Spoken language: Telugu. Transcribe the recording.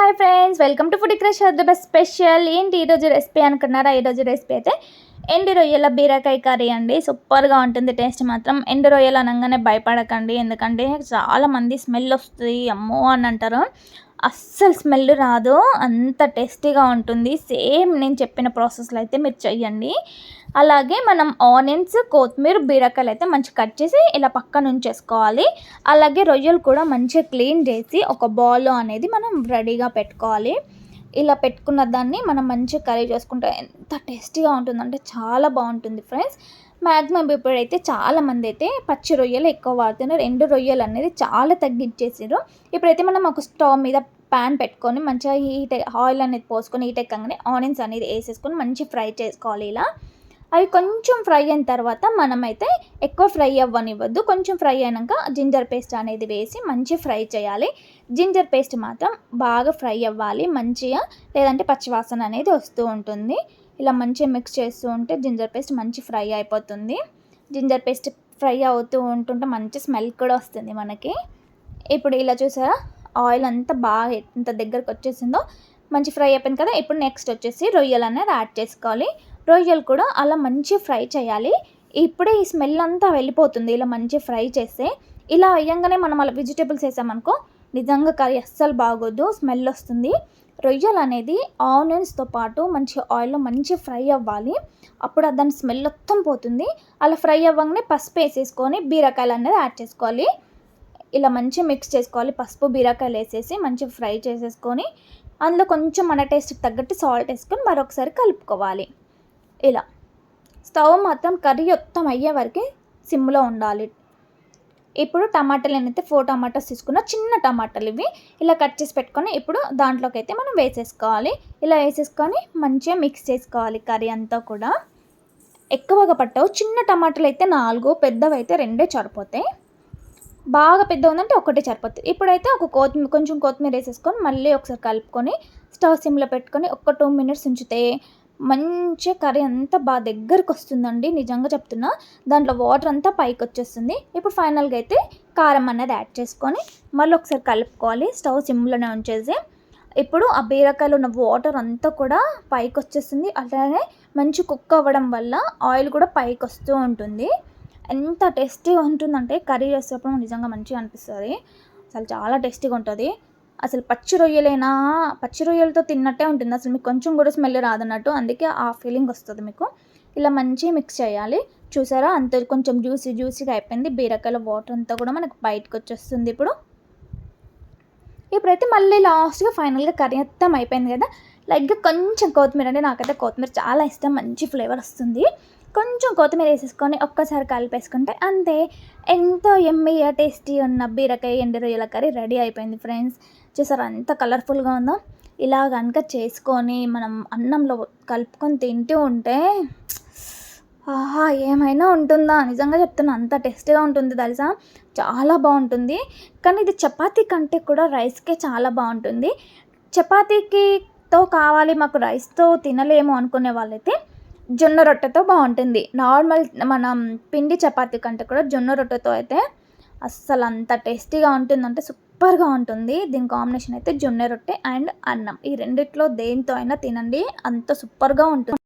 Hi friends, welcome to food crush the best special. ఏంటి ఈరోజు రెసిపీ అనుకున్నారా? ఈరోజు రెసిపీ అయితే ఎండు రొయ్యల బీరకాయ కర్రీ అండి. సూపర్గా ఉంటుంది టేస్ట్ మాత్రం. ఎండు రొయ్యలు అనగానే భయపడకండి, ఎందుకంటే చాలామంది స్మెల్ వస్తుంది అమ్మో అని అంటారు. అస్సలు స్మెల్ రాదు, అంత టేస్టీగా ఉంటుంది. సేమ్ నేను చెప్పిన ప్రాసెస్లో అయితే మీరు చెయ్యండి. అలాగే మనం ఆనియన్స్, కొత్తిమీర, బీరకాయలు అయితే మంచిగా కట్ చేసి ఇలా పక్కన ఉంచేసుకోవాలి. అలాగే రొయ్యలు కూడా మంచిగా క్లీన్ చేసి ఒక బౌల్లో అనేది మనం రెడీగా పెట్టుకోవాలి. ఇలా పెట్టుకున్న దాన్ని మనం మంచిగా కర్రీ చేసుకుంటే ఎంత టేస్టీగా ఉంటుందంటే చాలా బాగుంటుంది ఫ్రెండ్స్. మ్యాక్సిమం ఇప్పుడైతే చాలామంది అయితే పచ్చి రొయ్యలు ఎక్కువ వాడుతున్నారు. ఎండు రొయ్యలు అనేది చాలా తగ్గించేసారు. ఇప్పుడైతే మనం ఒక స్టవ్ మీద ప్యాన్ పెట్టుకొని మంచిగా ఆయిల్ అనేది పోసుకొని హీట్ ఎక్కగానే ఆనియన్స్ అనేది వేసేసుకొని మంచిగా ఫ్రై చేసుకోవాలి. ఇలా అవి కొంచెం ఫ్రై అయిన తర్వాత మనమైతే ఎక్కువ ఫ్రై అవ్వనివ్వద్దు. కొంచెం ఫ్రై అయినాక జింజర్ పేస్ట్ అనేది వేసి మంచిగా ఫ్రై చేయాలి. జింజర్ పేస్ట్ మాత్రం బాగా ఫ్రై అవ్వాలి మంచిగా, లేదంటే పచ్చివాసన అనేది వస్తూ ఉంటుంది. ఇలా మంచిగా మిక్స్ చేస్తూ ఉంటే జింజర్ పేస్ట్ మంచి ఫ్రై అయిపోతుంది. జింజర్ పేస్ట్ ఫ్రై అవుతూ ఉంటుంటే మంచి స్మెల్ కూడా వస్తుంది మనకి. ఇప్పుడు ఇలా చూసారా, ఆయిల్ అంతా బాగా ఎంత దగ్గరకు వచ్చేసిందో మంచి ఫ్రై అయిపోయింది కదా. ఇప్పుడు నెక్స్ట్ వచ్చేసి రొయ్యలు అనేది యాడ్ చేసుకోవాలి. రొయ్యలు కూడా అలా మంచి ఫ్రై చేయాలి. ఇప్పుడే ఈ స్మెల్ అంతా వెళ్ళిపోతుంది ఇలా మంచి ఫ్రై చేస్తే. ఇలా వేయంగానే మనం అలా వెజిటేబుల్స్ వేసామనుకో నిజంగా కర్రీ అస్సలు బాగోదు, స్మెల్ వస్తుంది. రొయ్యలు అనేది ఆనియన్స్తో పాటు మంచి ఆయిల్లో మంచి ఫ్రై అవ్వాలి. అప్పుడు దాని స్మెల్ మొత్తం పోతుంది. అలా ఫ్రై అవ్వగానే పసుపు వేసేసుకొని బీరకాయలు అనేది యాడ్ చేసుకోవాలి. ఇలా మంచిగా మిక్స్ చేసుకోవాలి. పసుపు బీరకాయలు వేసేసి మంచిగా ఫ్రై చేసేసుకొని అందులో కొంచెం మన టేస్ట్కి తగ్గట్టు సాల్ట్ వేసుకొని మరొకసారి కలుపుకోవాలి. ఇలా స్టవ్ మాత్రం కర్రీ మొత్తం అయ్యే వరకు సిమ్లో ఉండాలి. ఇప్పుడు టమాటాలు నేనైతే 4 టమాటాస్ తీసుకున్న, చిన్న టమాటాలు ఇవి. ఇలా కట్ చేసి పెట్టుకొని ఇప్పుడు దాంట్లోకి అయితే మనం వేసేసుకోవాలి. ఇలా వేసేసుకొని మంచిగా మిక్స్ చేసుకోవాలి. కర్రీ అంతా కూడా ఎక్కువగా పట్టవు. చిన్న టమాటాలు అయితే 4, పెద్దవి అయితే 2 సరిపోతాయి. బాగా పెద్ద ఉందంటే ఒకటే సరిపోతుంది. ఇప్పుడైతే కొంచెం కొత్తిమీర వేసేసుకొని మళ్ళీ ఒకసారి కలుపుకొని స్టవ్ సిమ్లో పెట్టుకొని ఒక 2 మినిట్స్ ఉంచితే మంచిగా కర్రీ అంతా బాగా దగ్గరకు వస్తుందండి. నిజంగా చెప్తున్నా, దాంట్లో వాటర్ అంతా పైకి వచ్చేస్తుంది. ఇప్పుడు ఫైనల్గా అయితే కారం అనేది యాడ్ చేసుకొని మళ్ళీ ఒకసారి కలుపుకోవాలి. స్టవ్ సిమ్లోనే ఉంచేసి ఇప్పుడు ఆ బీరకాయలో ఉన్న వాటర్ అంతా కూడా పైకి వచ్చేస్తుంది. అలానే మంచి కుక్ అవ్వడం వల్ల ఆయిల్ కూడా పైకి వస్తూ ఉంటుంది. ఎంత టేస్టీగా ఉంటుందంటే కర్రీ చేసేటప్పుడు నిజంగా మంచిగా అనిపిస్తుంది. అసలు చాలా టేస్టీగా ఉంటుంది. అసలు పచ్చి రొయ్యలైనా పచ్చి రొయ్యలతో తిన్నట్టే ఉంటుంది. అసలు మీకు కొంచెం కూడా స్మెల్ రాదన్నట్టు, అందుకే ఆ ఫీలింగ్ వస్తుంది మీకు. ఇలా మంచిగా మిక్స్ చేయాలి. చూసారా, అంత కొంచెం జ్యూసీగా అయిపోయింది. బీరకాయల వాటర్ అంతా కూడా మనకు బయటకు వచ్చేస్తుంది. ఇప్పుడైతే మళ్ళీ లాస్ట్గా ఫైనల్గా కర్రీ మొత్తం అయిపోయింది కదా. లైట్గా కొంచెం కొత్తిమీర, అంటే నాకైతే కొత్తిమీర చాలా ఇష్టం, మంచి ఫ్లేవర్ వస్తుంది. కొంచెం కొత్తిమీర వేసేసుకొని ఒక్కసారి కలిపేసుకుంటే అంతే, ఎంతో ఎమ్మీగా టేస్టీ ఉన్న బీరకాయ ఎండు రొయ్యల కర్రీ రెడీ అయిపోయింది ఫ్రెండ్స్. చూసారా ఎంత కలర్ఫుల్గా ఉందో. ఇలా కనుక చేసుకొని మనం అన్నంలో కలుపుకొని తింటూ ఉంటే ఆహా ఏమైనా ఉంటుందా, నిజంగా చెప్తున్నా, అంత టేస్టీగా ఉంటుంది తెలుసా. చాలా బాగుంటుంది. కానీ ఇది చపాతీ కంటే కూడా రైస్కే చాలా బాగుంటుంది. చపాతీతో కావాలి మాకు రైస్తో తినలేము అనుకునే వాళ్ళైతే జొన్న రొట్టెతో బాగుంటుంది. నార్మల్ మనం పిండి చపాతీ కంటే కూడా జొన్న రొట్టెతో అయితే అస్సలు అంత టేస్టీగా ఉంటుందంటే సూపర్గా ఉంటుంది. దీని కాంబినేషన్ అయితే జొన్న రొట్టె అండ్ అన్నం, ఈ రెండిట్లో దేంతో అయినా తినండి, అంత సూపర్గా ఉంటుంది.